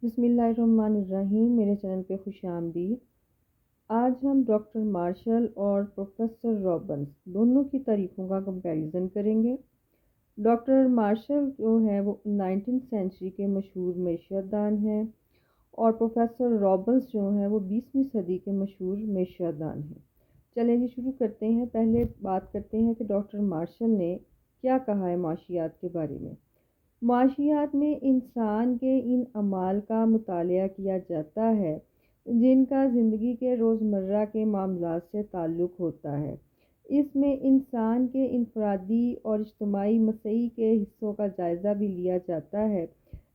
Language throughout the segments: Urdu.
بسم اللہ الرحمن الرحیم، میرے چینل پہ خوش آمدید۔ آج ہم ڈاکٹر مارشل اور پروفیسر رابنس دونوں کی تعریفوں کا کمپیریزن کریں گے۔ ڈاکٹر مارشل جو ہے وہ 19 سینچری کے مشہور معیشت دان ہیں، اور پروفیسر رابنس جو ہیں وہ 20ویں صدی کے مشہور معیشت دان ہیں۔ چلیں جی شروع کرتے ہیں۔ پہلے بات کرتے ہیں کہ ڈاکٹر مارشل نے کیا کہا ہے معاشیات کے بارے میں۔ معاشیات میں انسان کے ان اعمال کا مطالعہ کیا جاتا ہے جن کا زندگی کے روزمرہ کے معاملات سے تعلق ہوتا ہے۔ اس میں انسان کے انفرادی اور اجتماعی مسائل کے حصوں کا جائزہ بھی لیا جاتا ہے،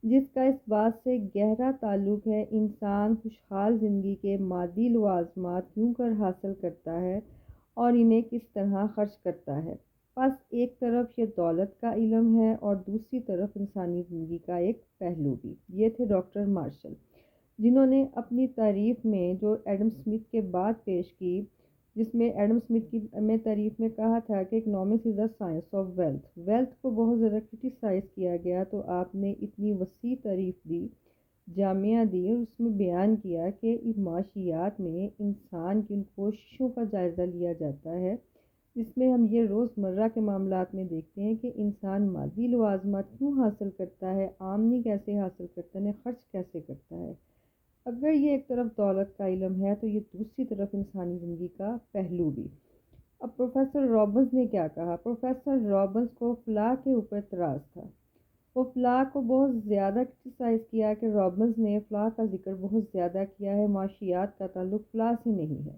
جس کا اس بات سے گہرا تعلق ہے انسان خوشحال زندگی کے مادی لوازمات کیوں کر حاصل کرتا ہے اور انہیں کس طرح خرچ کرتا ہے۔ بس ایک طرف یہ دولت کا علم ہے اور دوسری طرف انسانی زندگی کا ایک پہلو بھی۔ یہ تھے ڈاکٹر مارشل، جنہوں نے اپنی تعریف میں جو ایڈم اسمتھ کے بعد پیش کی، جس میں ایڈم اسمتھ کی تعریف میں کہا تھا کہ economics is the science of wealth کو بہت زیادہ کرٹیسائز کیا گیا، تو آپ نے اتنی وسیع تعریف دی، جامعہ دی، اور اس میں بیان کیا کہ معاشیات میں انسان کی ان کوششوں کا جائزہ لیا جاتا ہے جس میں ہم یہ روزمرہ کے معاملات میں دیکھتے ہیں کہ انسان مادی لوازمات کیوں حاصل کرتا ہے، آمدنی کیسے حاصل کرتا ہے، خرچ کیسے کرتا ہے۔ اگر یہ ایک طرف دولت کا علم ہے تو یہ دوسری طرف انسانی زندگی کا پہلو بھی۔ اب پروفیسر رابنس نے کیا کہا؟ پروفیسر رابنس کو فلاح کے اوپر اعتراض تھا۔ وہ فلاح کو بہت زیادہ کرٹیسائز کیا کہ رابنس نے فلاح کا ذکر بہت زیادہ کیا ہے، معاشیات کا تعلق فلاح سے نہیں ہے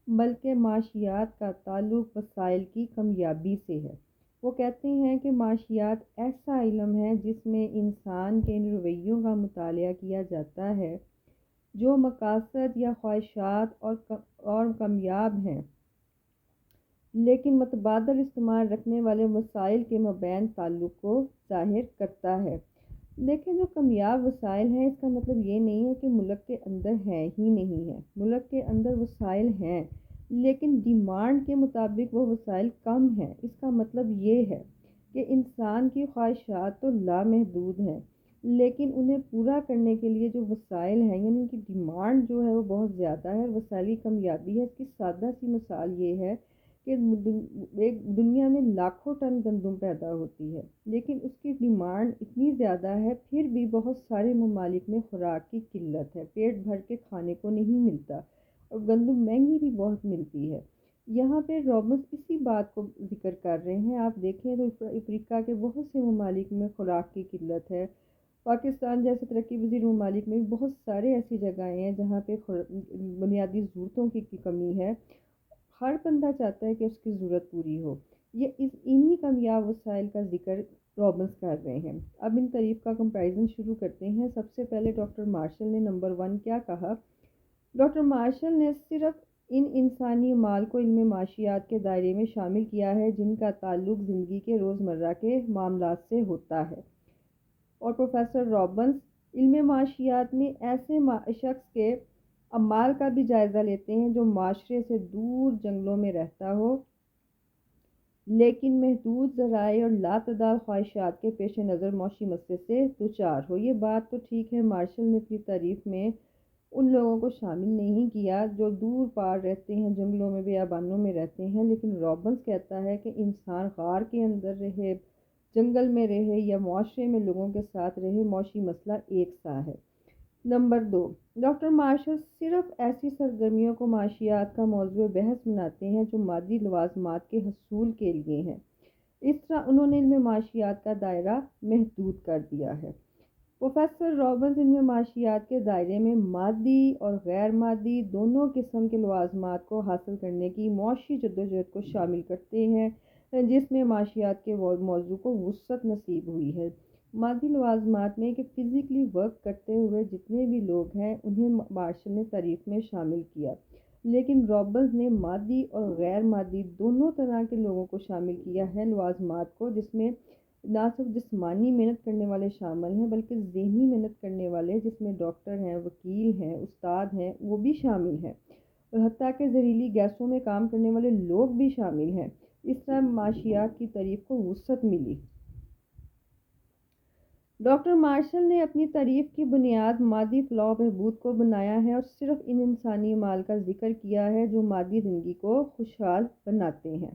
بلکہ معاشیات کا تعلق وسائل کی کمیابی سے ہے۔ وہ کہتے ہیں کہ معاشیات ایسا علم ہے جس میں انسان کے ان رویوں کا مطالعہ کیا جاتا ہے جو مقاصد یا خواہشات اور کامیاب ہیں لیکن متبادل استعمال رکھنے والے وسائل کے مابین تعلق کو ظاہر کرتا ہے۔ لیکن جو کامیاب وسائل ہیں، اس کا مطلب یہ نہیں ہے کہ ملک کے اندر ہے ہی نہیں ہے۔ ملک کے اندر وسائل ہیں لیکن ڈیمانڈ کے مطابق وہ وسائل کم ہیں۔ اس کا مطلب یہ ہے کہ انسان کی خواہشات تو لامحدود ہیں لیکن انہیں پورا کرنے کے لیے جو وسائل ہیں، یعنی ان کی ڈیمانڈ جو ہے وہ بہت زیادہ ہے، وسائل کی کمیابی ہے۔ اس کی سادہ سی مثال یہ ہے کہ ایک دنیا میں لاکھوں ٹن گندم پیدا ہوتی ہے لیکن اس کی ڈیمانڈ اتنی زیادہ ہے، پھر بھی بہت سارے ممالک میں خوراک کی قلت ہے، پیٹ بھر کے کھانے کو نہیں ملتا، اور گندم مہنگی بھی بہت ملتی ہے۔ یہاں پہ رابنس اسی بات کو ذکر کر رہے ہیں۔ آپ دیکھیں تو افریقہ کے بہت سے ممالک میں خوراک کی قلت ہے۔ پاکستان جیسے ترقی پذیر ممالک میں بھی بہت سارے ایسی جگہیں ہیں جہاں پہ بنیادی ضرورتوں کی کمی ہے۔ ہر بندہ چاہتا ہے کہ اس کی ضرورت پوری ہو۔ یہ انہی کامیاب وسائل کا ذکر رابنس کر رہے ہیں۔ اب ان تعریف کا کمپیریزن شروع کرتے ہیں۔ سب سے پہلے ڈاکٹر مارشل نے نمبر 1 کیا کہا؟ ڈاکٹر مارشل نے صرف ان انسانی اعمال کو علم معاشیات کے دائرے میں شامل کیا ہے جن کا تعلق زندگی کے روزمرہ کے معاملات سے ہوتا ہے، اور پروفیسر رابنس علم معاشیات میں ایسے شخص کے اعمال کا بھی جائزہ لیتے ہیں جو معاشرے سے دور جنگلوں میں رہتا ہو لیکن محدود ذرائع اور لاتعداد خواہشات کے پیش نظر معاشی مسئلے سے دوچار ہو۔ یہ بات تو ٹھیک ہے، مارشل نے اپنی تعریف میں ان لوگوں کو شامل نہیں کیا جو دور پار رہتے ہیں، جنگلوں میں بیابانوں میں رہتے ہیں، لیکن رابنس کہتا ہے کہ انسان غار کے اندر رہے، جنگل میں رہے یا معاشرے میں لوگوں کے ساتھ رہے، معاشی مسئلہ ایک سا ہے۔ نمبر 2، ڈاکٹر مارشل صرف ایسی سرگرمیوں کو معاشیات کا موضوع بحث بناتے ہیں جو مادی لوازمات کے حصول کے لیے ہیں۔ اس طرح انہوں نے علم معاشیات کا دائرہ محدود کر دیا ہے۔ پروفیسر رابنس علم معاشیات کے دائرے میں مادی اور غیر مادی دونوں قسم کے لوازمات کو حاصل کرنے کی معاشی جدوجہد کو شامل کرتے ہیں، جس میں معاشیات کے موضوع کو وسعت نصیب ہوئی ہے۔ مادی لوازمات میں کہ فزیکلی ورک کرتے ہوئے جتنے بھی لوگ ہیں انہیں مارشل نے تعریف میں شامل کیا، لیکن رابنس نے مادی اور غیر مادی دونوں طرح کے لوگوں کو شامل کیا ہے لوازمات کو، جس میں نہ صرف جسمانی محنت کرنے والے شامل ہیں بلکہ ذہنی محنت کرنے والے، جس میں ڈاکٹر ہیں، وکیل ہیں، استاد ہیں، وہ بھی شامل ہیں، اور حتیٰ کہ زہریلی گیسوں میں کام کرنے والے لوگ بھی شامل ہیں۔ اس طرح معاشیات کی تعریف کو وسعت ملی۔ ڈاکٹر مارشل نے اپنی تعریف کی بنیاد مادی فلاح و بہبود کو بنایا ہے اور صرف ان انسانی اعمال کا ذکر کیا ہے جو مادی زندگی کو خوشحال بناتے ہیں۔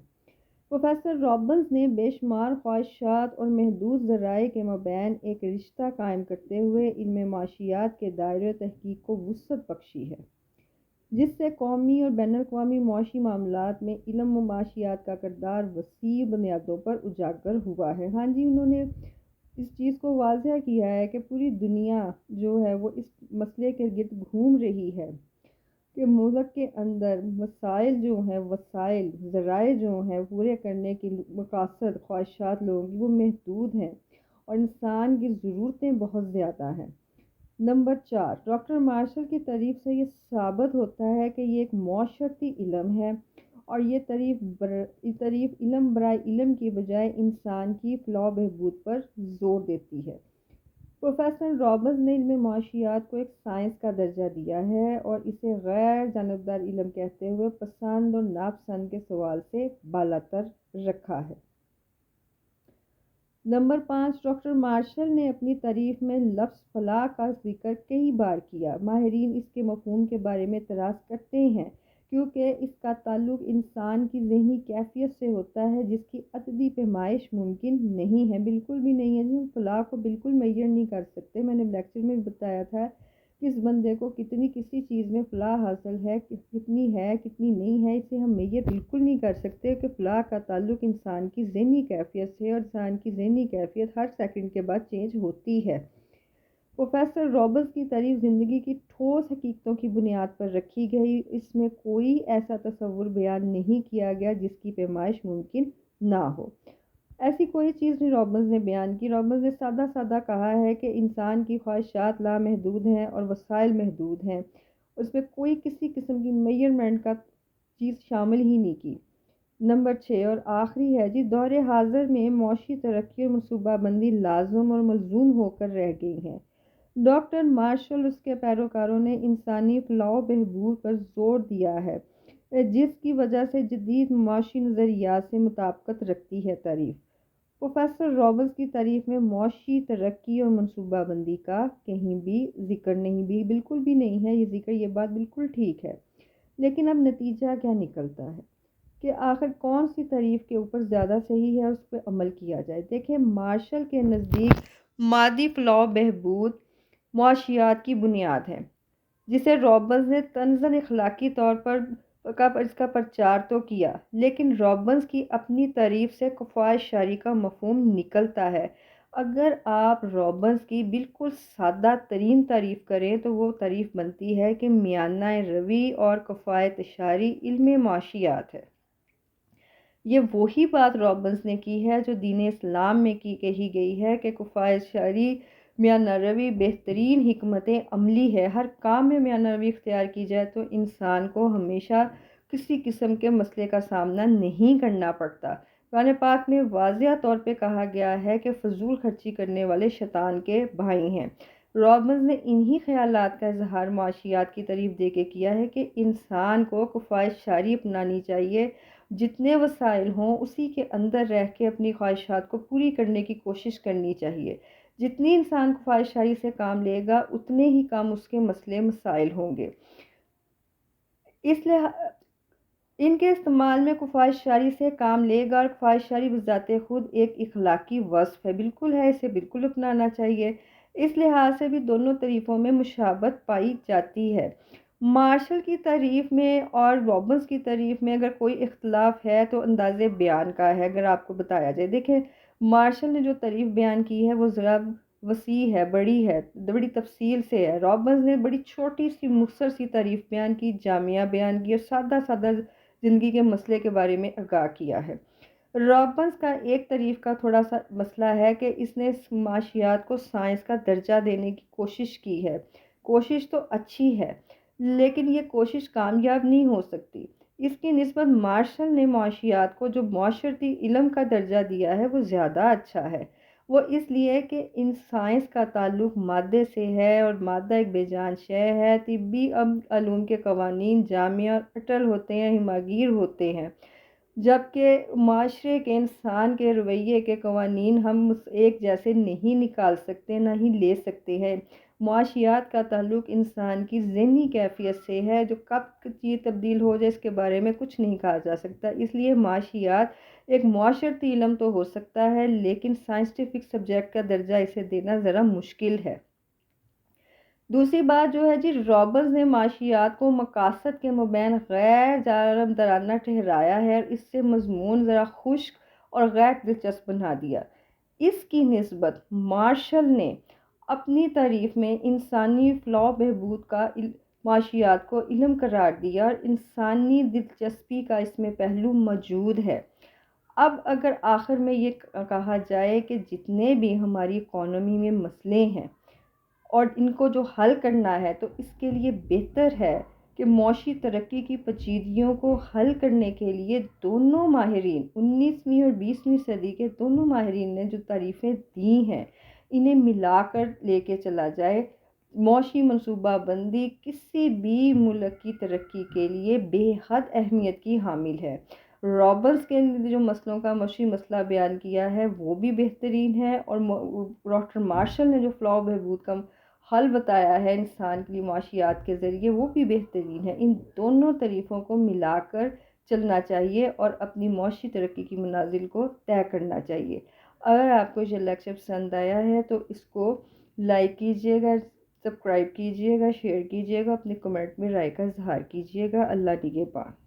پروفیسر رابنز نے بے شمار خواہشات اور محدود ذرائع کے مابین ایک رشتہ قائم کرتے ہوئے علم معاشیات کے دائرۂ تحقیق کو وسعت بخشی ہے، جس سے قومی اور بین الاقوامی معاشی معاملات میں علم و معاشیات کا کردار وسیع بنیادوں پر اجاگر ہوا ہے۔ ہاں جی، انہوں نے اس چیز کو واضح کیا ہے کہ پوری دنیا جو ہے وہ اس مسئلے کے گرد گھوم رہی ہے کہ ملک کے اندر وسائل ذرائع جو ہیں پورے کرنے کی مقاصد خواہشات لوگوں کی وہ محدود ہیں اور انسان کی ضرورتیں بہت زیادہ ہیں۔ نمبر 4، ڈاکٹر مارشل کی تعریف سے یہ ثابت ہوتا ہے کہ یہ ایک معاشرتی علم ہے اور یہ تعریف علم برائے علم کی بجائے انسان کی فلاح و بہبود پر زور دیتی ہے۔ پروفیسر رابنز نے علم معاشیات کو ایک سائنس کا درجہ دیا ہے اور اسے غیر جانبدار علم کہتے ہوئے پسند اور ناپسند کے سوال سے بالاتر رکھا ہے۔ نمبر 5، ڈاکٹر مارشل نے اپنی تعریف میں لفظ فلاح کا ذکر کئی بار کیا۔ ماہرین اس کے مفہوم کے بارے میں اعتراض کرتے ہیں کیونکہ اس کا تعلق انسان کی ذہنی کیفیت سے ہوتا ہے جس کی عددی پیمائش ممکن نہیں ہے، بالکل بھی نہیں ہے۔ ہم فلاح کو بالکل میئر نہیں کر سکتے۔ میں نے لیکچر میں بتایا تھا کہ اس بندے کو کتنی کسی چیز میں فلاح حاصل ہے، کتنی ہے کتنی نہیں ہے، اسے ہم میئر بالکل نہیں کر سکتے کہ فلاح کا تعلق انسان کی ذہنی کیفیت سے، اور انسان کی ذہنی کیفیت ہر سیکنڈ کے بعد چینج ہوتی ہے۔ پروفیسر رابنز کی تعریف زندگی کی ٹھوس حقیقتوں کی بنیاد پر رکھی گئی، اس میں کوئی ایسا تصور بیان نہیں کیا گیا جس کی پیمائش ممکن نہ ہو۔ ایسی کوئی چیز نہیں رابنز نے بیان کی۔ رابنز نے سادہ سادہ کہا ہے کہ انسان کی خواہشات لامحدود ہیں اور وسائل محدود ہیں، اس میں کوئی کسی قسم کی میئرمنٹ کا چیز شامل ہی نہیں کی۔ نمبر 6 اور آخری ہے جی، دور حاضر میں معاشی ترقی اور منصوبہ بندی لازم اور ملزوم ہو کر رہ گئی ہیں۔ ڈاکٹر مارشل اور اس کے پیروکاروں نے انسانی فلاح و بہبود پر زور دیا ہے، جس کی وجہ سے جدید معاشی نظریات سے مطابقت رکھتی ہے تعریف۔ پروفیسر رابنز کی تعریف میں معاشی ترقی اور منصوبہ بندی کا کہیں بھی ذکر نہیں، بھی بالکل بھی نہیں ہے یہ ذکر، یہ بات بالکل ٹھیک ہے۔ لیکن اب نتیجہ کیا نکلتا ہے کہ آخر کون سی تعریف کے اوپر زیادہ صحیح ہے اور اس پہ عمل کیا جائے؟ دیکھیں، مارشل کے نزدیک مادی فلاح و بہبود معاشیات کی بنیاد ہے، جسے رابنز نے طنزاً اخلاقی طور پر اس کا پرچار تو کیا، لیکن رابنز کی اپنی تعریف سے کفایت شعری کا مفہوم نکلتا ہے۔ اگر آپ رابنز کی بالکل سادہ ترین تعریف کریں تو وہ تعریف بنتی ہے کہ میانہ روی اور کفایت شعری علم معاشیات ہے۔ یہ وہی بات رابنز نے کی ہے جو دین اسلام میں کہی گئی ہے کہ کفایت شعری میانہ روی بہترین حکمت عملی ہے۔ ہر کام میں میانہ روی اختیار کی جائے تو انسان کو ہمیشہ کسی قسم کے مسئلے کا سامنا نہیں کرنا پڑتا۔ قرآن پاک میں واضح طور پہ کہا گیا ہے کہ فضول خرچی کرنے والے شیطان کے بھائی ہیں۔ رابنز نے انہی خیالات کا اظہار معاشیات کی تعریف دے کے کیا ہے کہ انسان کو کفایت شعری اپنانی چاہیے، جتنے وسائل ہوں اسی کے اندر رہ کے اپنی خواہشات کو پوری کرنے کی کوشش کرنی چاہیے۔ جتنی انسان خواہش شعری سے کام لے گا اتنے ہی کم اس کے مسئلے مسائل ہوں گے۔ اس لحاظ ان کے استعمال میں خواہش شعری سے کام لے گا، اور خواہش شعری بذات خود ایک اخلاقی وصف ہے، بالکل ہے، اسے بالکل اپنانا چاہیے۔ اس لحاظ سے بھی دونوں تعریفوں میں مشابہت پائی جاتی ہے۔ مارشل کی تعریف میں اور رابنز کی تعریف میں اگر کوئی اختلاف ہے تو انداز بیان کا ہے۔ اگر آپ کو بتایا جائے، دیکھیں مارشل نے جو تعریف بیان کی ہے وہ ذرا وسیع ہے، بڑی تفصیل سے ہے۔ رابنز نے بڑی چھوٹی سی مختصر سی تعریف بیان کی، جامعہ بیان کی اور سادہ سادہ زندگی کے مسئلے کے بارے میں آگاہ کیا ہے۔ رابنز کا ایک تعریف کا تھوڑا سا مسئلہ ہے کہ اس نے معاشیات کو سائنس کا درجہ دینے کی کوشش کی ہے۔ کوشش تو اچھی ہے لیکن یہ کوشش کامیاب نہیں ہو سکتی۔ اس کی نسبت مارشل نے معاشیات کو جو معاشرتی علم کا درجہ دیا ہے وہ زیادہ اچھا ہے۔ وہ اس لیے کہ ان سائنس کا تعلق مادے سے ہے اور مادہ ایک بے جان شے ہے۔ طبی علوم کے قوانین جامع اور اٹل ہوتے ہیں، ہماگیر ہوتے ہیں۔ جبکہ معاشرے کے انسان کے رویے کے قوانین ہم ایک جیسے نہیں نکال سکتے، نہ ہی لے سکتے ہیں۔ معاشیات کا تعلق انسان کی ذہنی کیفیت سے ہے، جو کب چیز تبدیل ہو جائے اس کے بارے میں کچھ نہیں کہا جا سکتا۔ اس لیے معاشیات ایک معاشرتی علم تو ہو سکتا ہے، لیکن سائنٹیفک سبجیکٹ کا درجہ اسے دینا ذرا مشکل ہے۔ دوسری بات جو ہے جی، رابنز نے معاشیات کو مقاصد کے مابین غیر جانبدارانہ ٹھہرایا ہے اور اس سے مضمون ذرا خشک اور غیر دلچسپ بنا دیا۔ اس کی نسبت مارشل نے اپنی تعریف میں انسانی فلاح و بہبود کا معاشیات کو علم قرار دیا اور انسانی دلچسپی کا اس میں پہلو موجود ہے۔ اب اگر آخر میں یہ کہا جائے کہ جتنے بھی ہماری اکانومی میں مسئلے ہیں اور ان کو جو حل کرنا ہے، تو اس کے لیے بہتر ہے کہ معاشی ترقی کی پیچیدگیوں کو حل کرنے کے لیے دونوں ماہرین، 19ویں اور 20ویں صدی کے دونوں ماہرین نے جو تعریفیں دی ہیں، انہیں ملا کر لے کے چلا جائے۔ معاشی منصوبہ بندی کسی بھی ملک کی ترقی کے لیے بے حد اہمیت کی حامل ہے۔ رابنز کے جو مسئلوں کا معاشی مسئلہ بیان کیا ہے وہ بھی بہترین ہے، اور ڈاکٹر مارشل نے جو فلاح و بہبود کا حل بتایا ہے انسان کے لیے معاشیات کے ذریعے، وہ بھی بہترین ہے۔ ان دونوں طریقوں کو ملا کر چلنا چاہیے اور اپنی معاشی ترقی کی منازل کو طے کرنا چاہیے۔ اگر آپ کو یہ لیکچر پسند آیا ہے تو اس کو لائک کیجیے گا، سبسکرائب کیجیے گا، شیئر کیجیے گا، اپنے کمنٹ میں رائے کا اظہار کیجیے گا۔ اللہ نگہبان۔